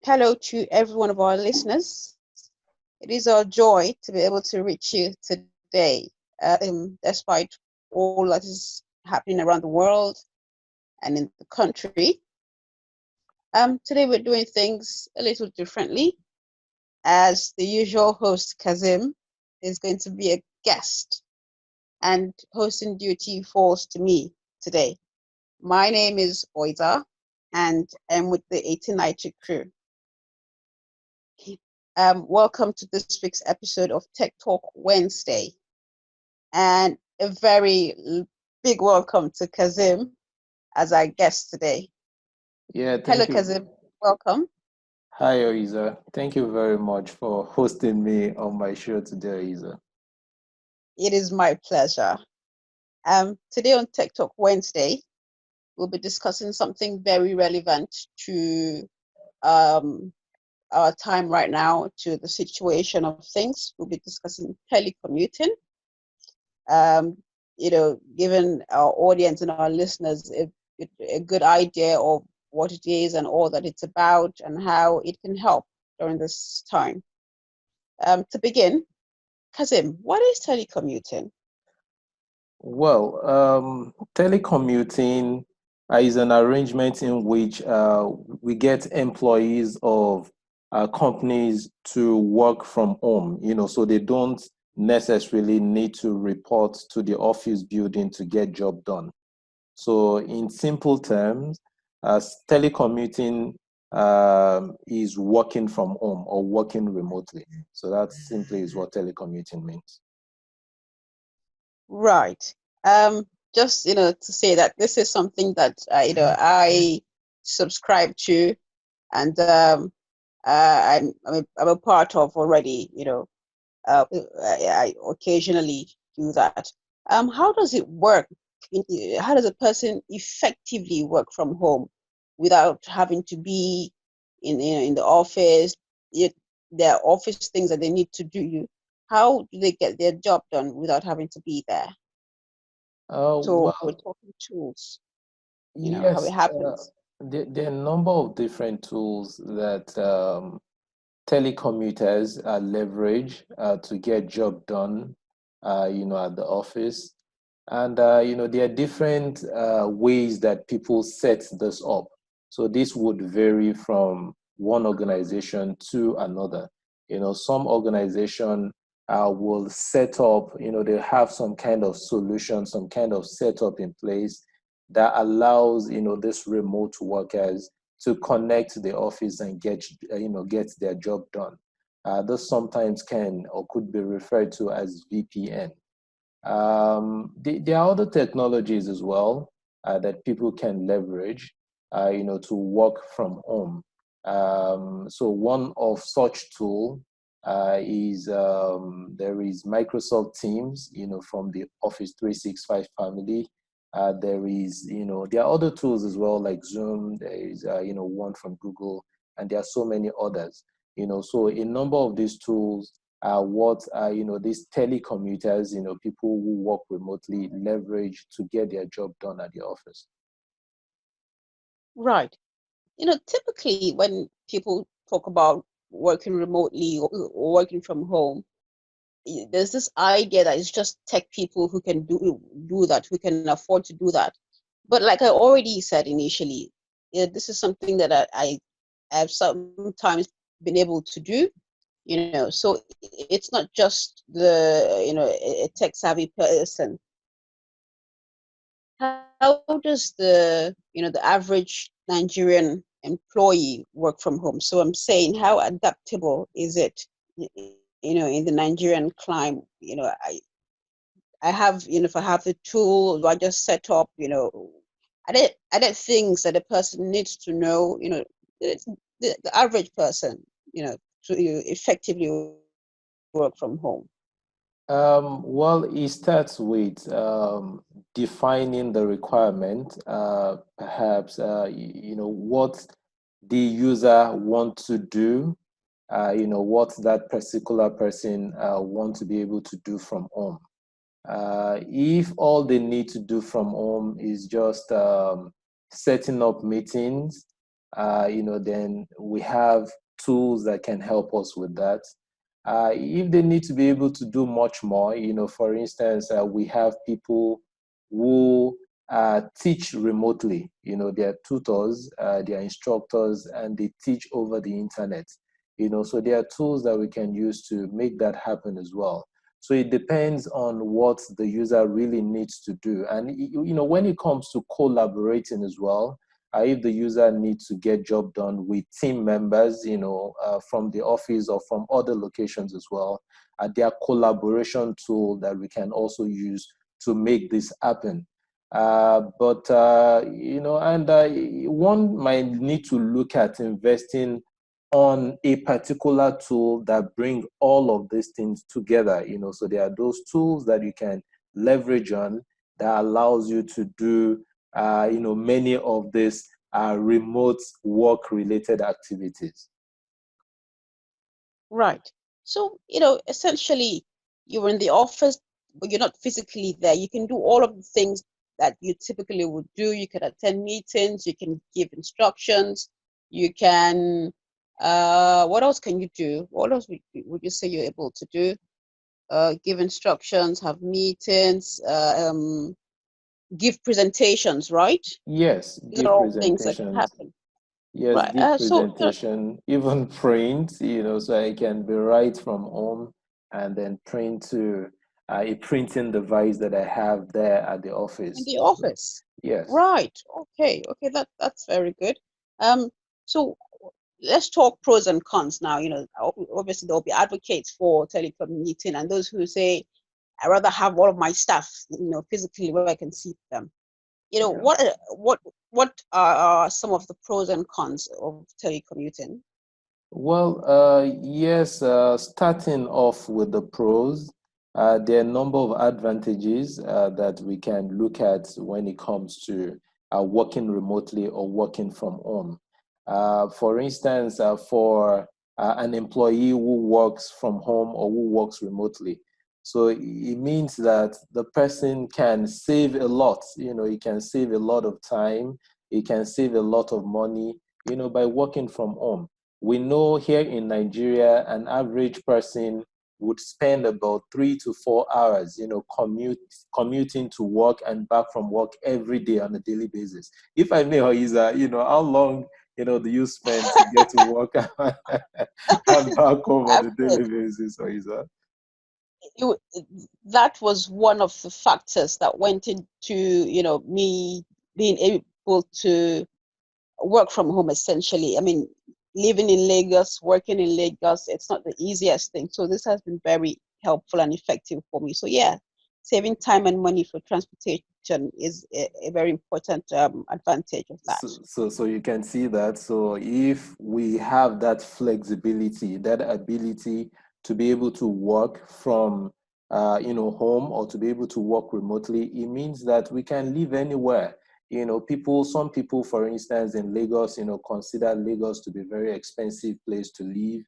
hello to every one of our listeners. It is our joy to be able to reach you today, despite all that is happening around the world and in the country. Today we're doing things a little differently, as the usual host Kazim is going to be a guest, and hosting duty falls to me today. My name is Oiza, and I'm with the 1890 crew. Welcome to this week's episode of Tech Talk Wednesday, and a very big welcome to Kazim as our guest today. Yeah, Hello, thank you. Kazim. Welcome. Hi, Oiza. Thank you very much for hosting me on my show today, Oiza. It is my pleasure. Today on Tech Talk Wednesday, we'll be discussing something very relevant to um, our time right now, to the situation of things. We'll be discussing telecommuting. Um, giving our audience and our listeners a good idea of what it is and all that it's about and how it can help during this time. To begin, Kazim, what is telecommuting? Telecommuting is an arrangement in which we get employees of companies to work from home, so they don't necessarily need to report to the office building to get job done. So, in simple terms, as telecommuting is working from home or working remotely. So that simply is what telecommuting means. Right. Just to say that this is something that I subscribe to, and I'm a part of already. I occasionally do that. How does it work? How does a person effectively work from home without having to be in the office? There are office things that they need to do. How do they get their job done without having to be there? Uh, So we're well, talking tools. How it yes, happens. there are a number of different tools that telecommuters leverage to get job done, at the office. And, there are different ways that people set this up. So this would vary from one organization to another. Some organization will set up, they have some kind of solution, some kind of setup in place that allows, these remote workers to connect to the office and get their job done. This sometimes can or could be referred to as VPN. There are other technologies as well that people can leverage, to work from home. So one of such tool is there is Microsoft Teams, from the Office 365 family. There are other tools as well like Zoom. There is, one from Google, and there are so many others. So a number of these tools what these telecommuters, people who work remotely leverage to get their job done at the office. Right. Typically when people talk about working remotely or working from home, there's this idea that it's just tech people who can do that, who can afford to do that. But like I already said initially, this is something that I have sometimes been able to do. So it's not just a tech savvy person. How does the average Nigerian employee work from home? So I'm saying, how adaptable is it? In the Nigerian climate, I have, if I have the tool, do I just set up, are there things that a person needs to know, the average person, to effectively work from home? Well, it starts with defining the requirement, perhaps, what the user want to do, what that particular person want to be able to do from home. If all they need to do from home is just setting up meetings, then we have tools that can help us with that. If they need to be able to do much more, for instance, we have people who teach remotely. They're tutors, they're instructors, and they teach over the internet. So there are tools that we can use to make that happen as well. So it depends on what the user really needs to do. And when it comes to collaborating as well, if the user needs to get job done with team members, from the office or from other locations as well, there are collaboration tool that we can also use to make this happen. One might need to look at investing on a particular tool that bring all of these things together. So there are those tools that you can leverage on that allows you to do many of these remote work related activities. Right. So, essentially, you're in the office, but you're not physically there. You can do all of the things that you typically would do. You can attend meetings, you can give instructions, you can, what else can you do? What else would you say you're able to do? Give instructions, have meetings, give presentations, right? Yes, These are give all things that can presentations. happen. Yes, Right. give So, presentation, even print, so I can be right from home and then print to a printing device that I have there at the in office. the So, office. yes. Right. Okay. Okay. That's very good. Um, so let's talk pros and cons now. Obviously there'll be advocates for telecommuting and those who say I rather have all of my stuff, physically where I can see them. Yeah. What are some of the pros and cons of telecommuting? Well, yes, starting off with the pros, there are a number of advantages that we can look at when it comes to working remotely or working from home. For instance, for an employee who works from home or who works remotely, so it means that the person can save a lot, he can save a lot of time, he can save a lot of money, by working from home. We know here in Nigeria, an average person would spend about 3 to 4 hours, commuting to work and back from work every day on a daily basis. If I may, Oiza, how long, do you spend to get to work and back home on a daily Absolutely. basis, Oiza? You, that was one of the factors that went into, me being able to work from home essentially. I mean, living in Lagos, working in Lagos, it's not the easiest thing. So this has been very helpful and effective for me. So yeah, saving time and money for transportation is a very important advantage of that. So you can see that. So if we have that flexibility, that ability to be able to work from home or to be able to work remotely, it means that we can live anywhere. Some people, for instance, in Lagos, consider Lagos to be a very expensive place to live.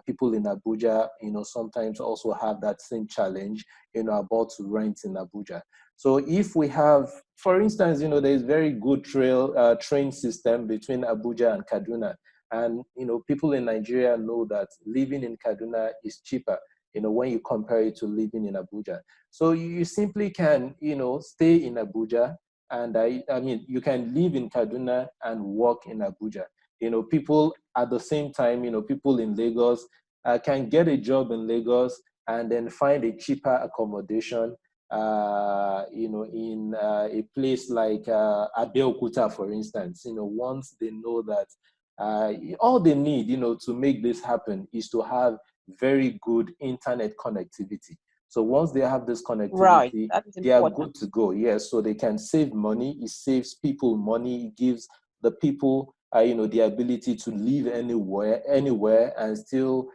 People in Abuja, sometimes also have that same challenge, about rent in Abuja. So if we have, for instance, there is very good train system between Abuja and Kaduna. And, people in Nigeria know that living in Kaduna is cheaper, when you compare it to living in Abuja. So you simply can, stay in Abuja and you can live in Kaduna and work in Abuja. People at the same time, people in Lagos can get a job in Lagos and then find a cheaper accommodation in a place like Abeokuta, for instance. Once they know that all they need, to make this happen is to have very good internet connectivity. So once they have this Right, connectivity, that is they are good important. to go. Yes, so they can save money. It saves people money. It gives the people, the ability to live anywhere, and still,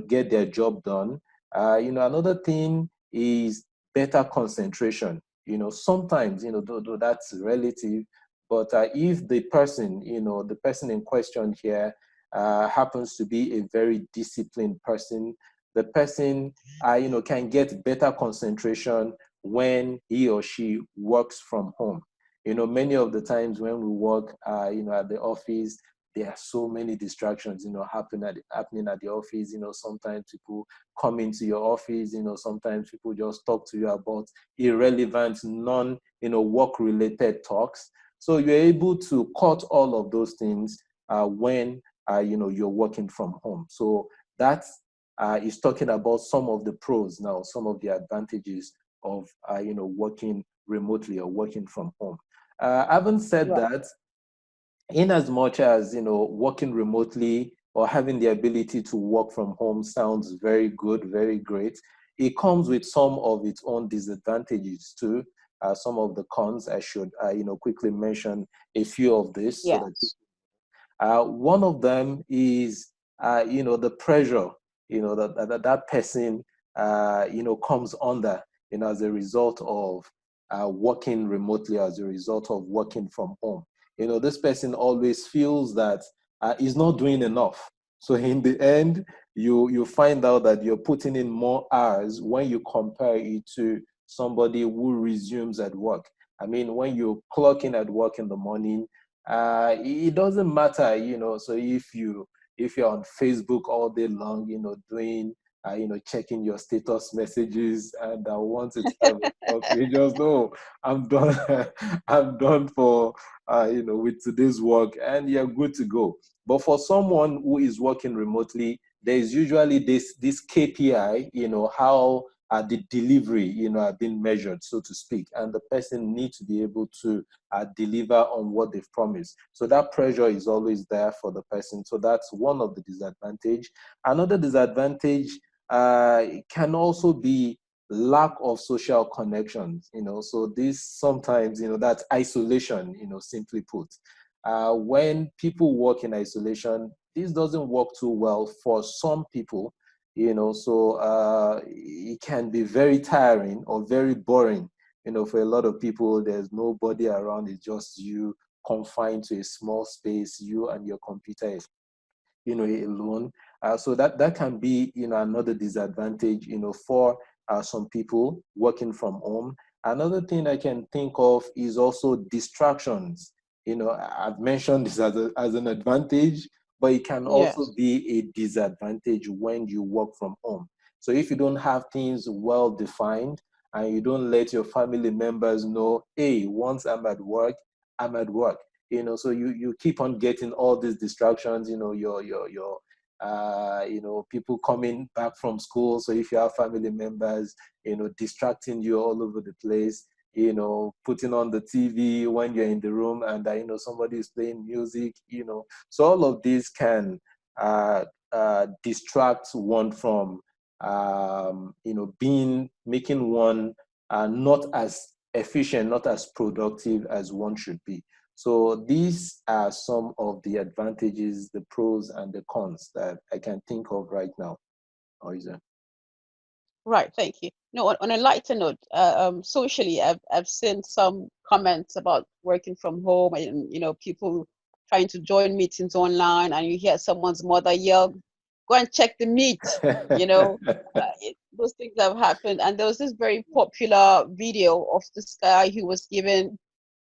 get their job done. Another thing is better concentration. Sometimes, though that's relative, but if the person in question here happens to be a very disciplined person, the person, can get better concentration when he or she works from home. Many of the times when we work, at the office, there are so many distractions, happening at the office. Sometimes people come into your office, sometimes people just talk to you about irrelevant, work related talks. So you're able to cut all of those things when you're working from home. So that is talking about some of the pros now, some of the advantages of working remotely or working from home. Having said Right. that, in as much as working remotely or having the ability to work from home sounds very good, very great, it comes with some of its own disadvantages too. Some of the cons, I should quickly mention a few of this so that Yes. one of them is, the pressure, that person, comes under, as a result of working remotely, as a result of working from home. This person always feels that he's not doing enough. So in the end, you find out that you're putting in more hours when you compare it to somebody who resumes at work. I mean, when you clock in at work in the morning, it doesn't matter, so if you're on Facebook all day long, doing checking your status messages, and I want to have a talk, you just know I'm done. I'm done for with today's work, and you're good to go. But for someone who is working remotely, there is usually this KPI, how the delivery, are being measured, so to speak, and the person needs to be able to deliver on what they've promised. So that pressure is always there for the person. So that's one of the disadvantage. Another disadvantage can also be lack of social connections. So this sometimes, that's isolation. Simply put, when people work in isolation, this doesn't work too well for some people. So it can be very tiring or very boring. For a lot of people, there's nobody around. It's just you confined to a small space, you and your computer, alone. So that can be, another disadvantage, for some people working from home. Another thing I can think of is also distractions. I've mentioned this as an advantage, but it can also Yes. be a disadvantage when you work from home. So if you don't have things well defined, and you don't let your family members know, hey, once I'm at work, I'm at work. So you keep on getting all these distractions, your people coming back from school. So if you have family members, distracting you all over the place, putting on the TV when you're in the room, and somebody is playing music, so all of these can distract one from making one not as efficient, not as productive as one should be. So these are some of the advantages, the pros and the cons that I can think of right now. Oiza. Right, thank you. No, on a lighter note, socially, I've seen some comments about working from home, and people trying to join meetings online, and you hear someone's mother yell, "Go and check the meet." Those things have happened, and there was this very popular video of this guy who was given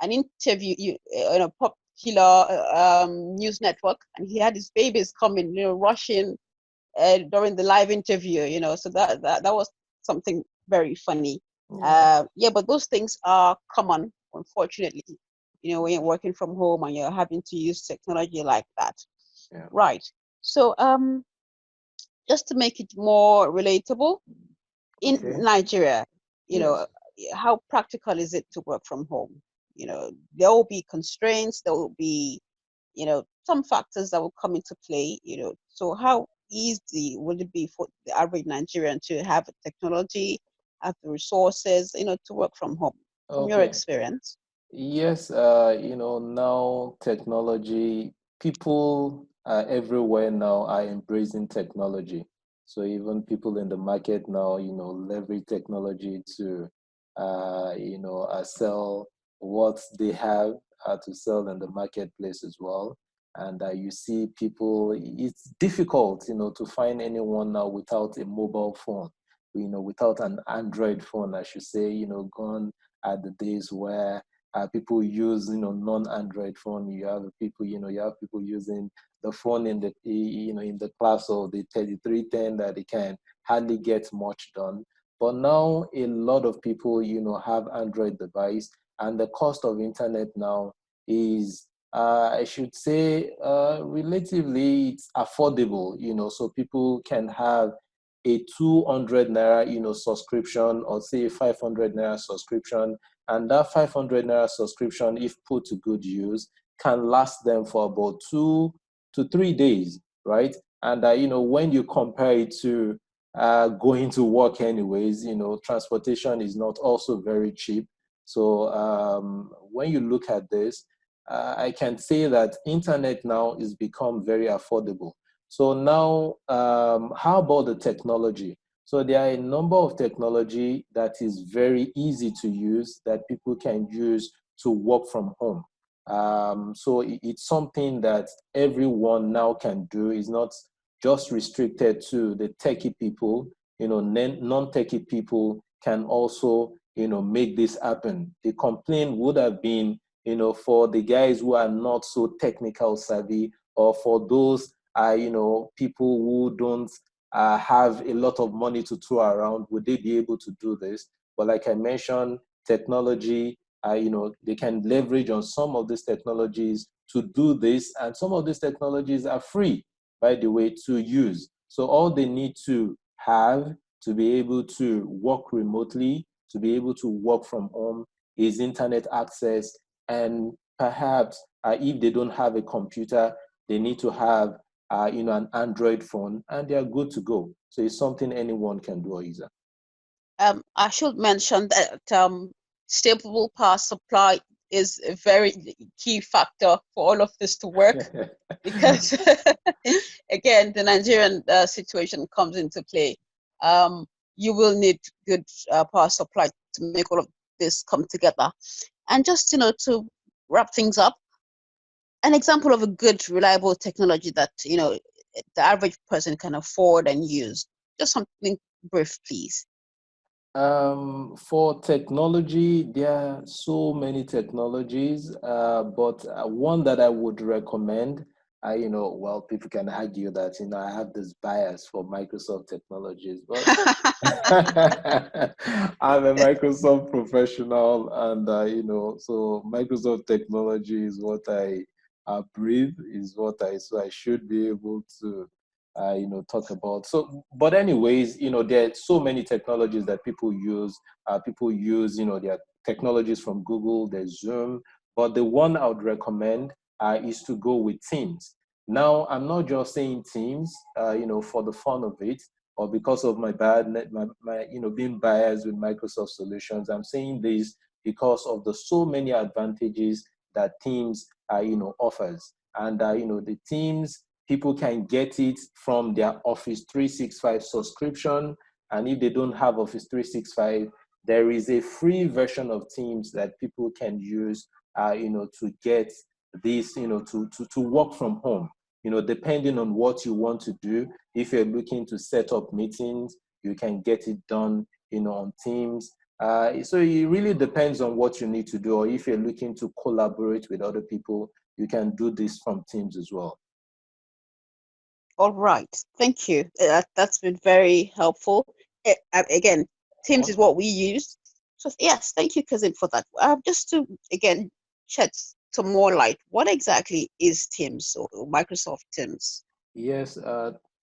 an interview in a popular news network, and he had his babies coming, rushing during the live interview, so that was something very funny. Yeah, Yeah, but those things are common, unfortunately, when you're working from home and you're having to use technology like that. yeah. Right. So just to make it more relatable, in Okay. Nigeria, you know, Yes. how practical is it to work from home? There will be constraints, there will be some factors that will come into play. So how easy would it be for the average Nigerian to have the technology, have the resources, to work from home, from your Okay. experience? Yes, now technology, people everywhere now are embracing technology. So even people in the market now, leverage technology to, sell what they have to sell in the marketplace as well. And you see people, it's difficult, to find anyone now without a mobile phone, without an Android phone, I should say, gone are the days where people use, non-Android phone. You have people, you have people using the phone in the, in the class of the 3310 that they can hardly get much done. But now a lot of people, have Android device, and the cost of internet now is, I should say, relatively it's affordable, so people can have a 200 naira, subscription, or say 500 naira subscription, and that 500 naira subscription, if put to good use, can last them for about 2 to 3 days, right? And when you compare it to going to work anyways, transportation is not also very cheap. So when you look at this, I can say that internet now is become very affordable. So now, how about the technology? So there are a number of technology that is very easy to use that people can use to work from home. So it's something that everyone now can do. It's not just restricted to the techie people. Non-techie people can also, make this happen. The complaint would have been, for the guys who are not so technical savvy, or for those, people who don't have a lot of money to throw around, would they be able to do this? But like I mentioned, technology, they can leverage on some of these technologies to do this, and some of these technologies are free, by the way, to use. So all they need to have to be able to work remotely, to be able to work from home, is internet access, and perhaps if they don't have a computer, they need to have an Android phone, and they are good to go. So it's something anyone can do, Isa. I should mention that stable power supply is a very key factor for all of this to work, because again, the Nigerian situation comes into play. You will need good power supply to make all of this come together. And just, to wrap things up, an example of a good, reliable technology that, the average person can afford and use. Just something brief, please. For technology, there are so many technologies, but one that I would recommend, well, people can argue that, I have this bias for Microsoft technologies, but I'm a Microsoft professional, and, so Microsoft technology is what I breathe, is what so I should be able to talk about. So, but anyways, there are so many technologies that people use. People use, their technologies from Google, there's Zoom, but the one I would recommend is to go with Teams. Now, I'm not just saying Teams, for the fun of it, or because of my being biased with Microsoft solutions. I'm saying this because of the so many advantages that Teams, offers. And, the Teams, people can get it from their Office 365 subscription. And if they don't have Office 365, there is a free version of Teams that people can use, to get this, to work from home, depending on what you want to do. If you're looking to set up meetings, you can get it done, on Teams. So it really depends on what you need to do. Or if you're looking to collaborate with other people, you can do this from Teams as well. All right. Thank you. That's been very helpful. Again, Teams is Awesome. what we use. So yes, thank you, Cousin, for that. Just to again shed some more light, what exactly is Teams or Microsoft Teams? Yes,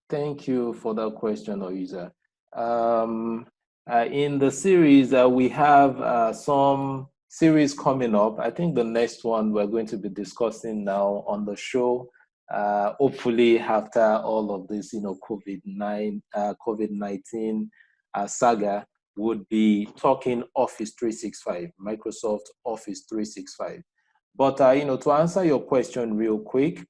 thank you for that question, Oiza. Um, in the series, we have some series coming up. I think the next one we're going to be discussing now on the show, hopefully after all of this, COVID-19 saga, would be talking Office 365, Microsoft Office 365. But, to answer your question real quick,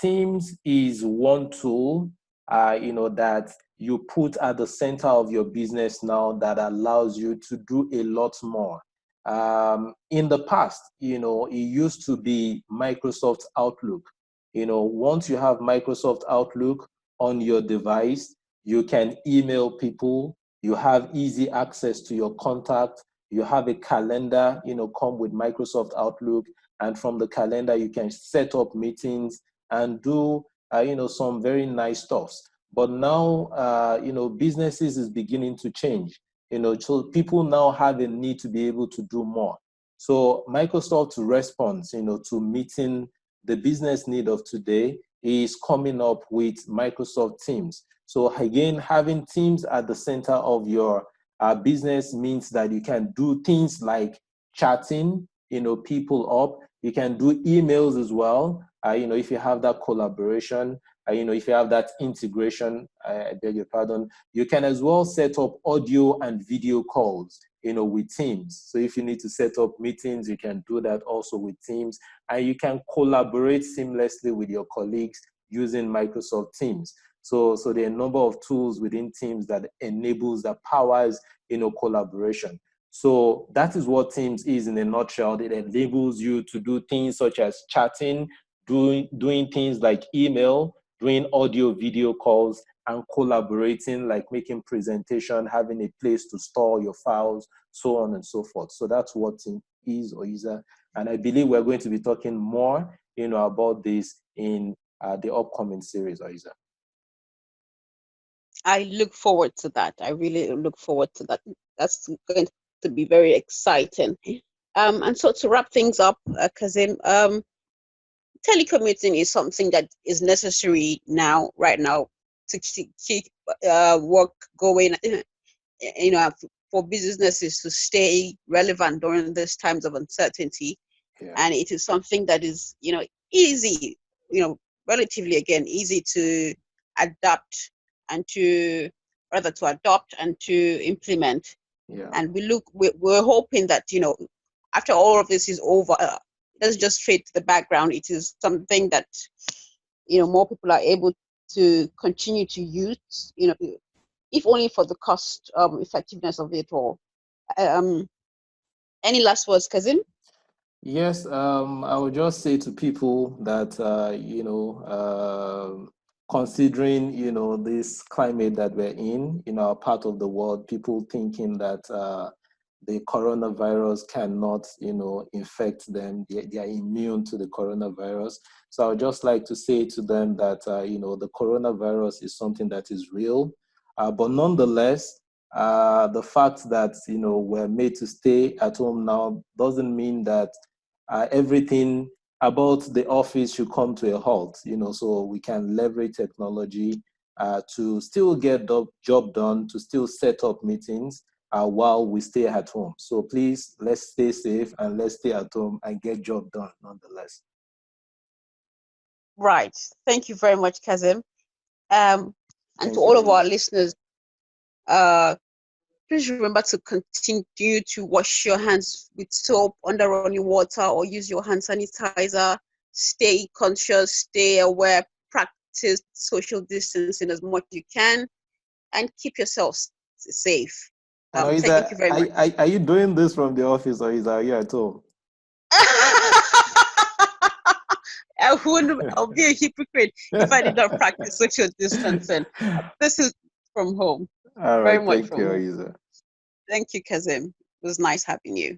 Teams is one tool, that you put at the center of your business now that allows you to do a lot more. In the past, it used to be Microsoft Outlook. Once you have Microsoft Outlook on your device, you can email people, you have easy access to your contact, You have a calendar, come with Microsoft Outlook, and from the calendar you can set up meetings and do some very nice stuffs. But now businesses is beginning to change. So people now have a need to be able to do more. So Microsoft's response to meeting the business need of today is coming up with Microsoft Teams. So again, having Teams at the center of your business means that you can do things like chatting, people up. You can do emails as well. If you have that collaboration, if you have that integration, I beg your pardon, you can as well set up audio and video calls, with Teams. So if you need to set up meetings, you can do that also with Teams, and you can collaborate seamlessly with your colleagues using Microsoft Teams. So there are a number of tools within Teams that enables, that powers, collaboration. So that is what Teams is in a nutshell. It enables you to do things such as chatting, doing things like email, doing audio, video calls, and collaborating, like making presentation, having a place to store your files, so on and so forth. So that's what Teams is, or is. And I believe we're going to be talking more, about this in the upcoming series, Aiza. I look forward to that. I really look forward to that. That's going to be very exciting. And so to wrap things up, Kazim, telecommuting is something that is necessary right now, to keep work going, for businesses to stay relevant during these times of uncertainty. Yeah. And it is something that is, easy, relatively, again, easy to adapt and to adopt and to implement. Yeah. And we're hoping that, after all of this is over, it doesn't just fade to the background. It is something that, more people are able to continue to use, if only for the cost effectiveness of it all. Any last words, Kazim? Yes, I would just say to people that, considering, this climate that we're in our part of the world, people thinking that the coronavirus cannot, infect them. They are immune to the coronavirus. So I would just like to say to them that, the coronavirus is something that is real. But nonetheless, the fact that, we're made to stay at home now doesn't mean that everything about the office should come to a halt, so we can leverage technology to still get the job done, to still set up meetings while we stay at home. So please, let's stay safe and let's stay at home and get job done nonetheless. Right. Thank you very much, Kazim. And Thank to you, all of our Aiza. listeners, please remember to continue to wash your hands with soap under running water, or use your hand sanitizer. Stay conscious, stay aware, practice social distancing as much as you can, and keep yourselves safe. And Thank you Aiza, very much. are you doing this from the office, or are you at home? I'll be a hypocrite if I did not practice social distancing. This is from home, All very right, much thank you, from home. Aiza. Thank you, Kazim. It was nice having you.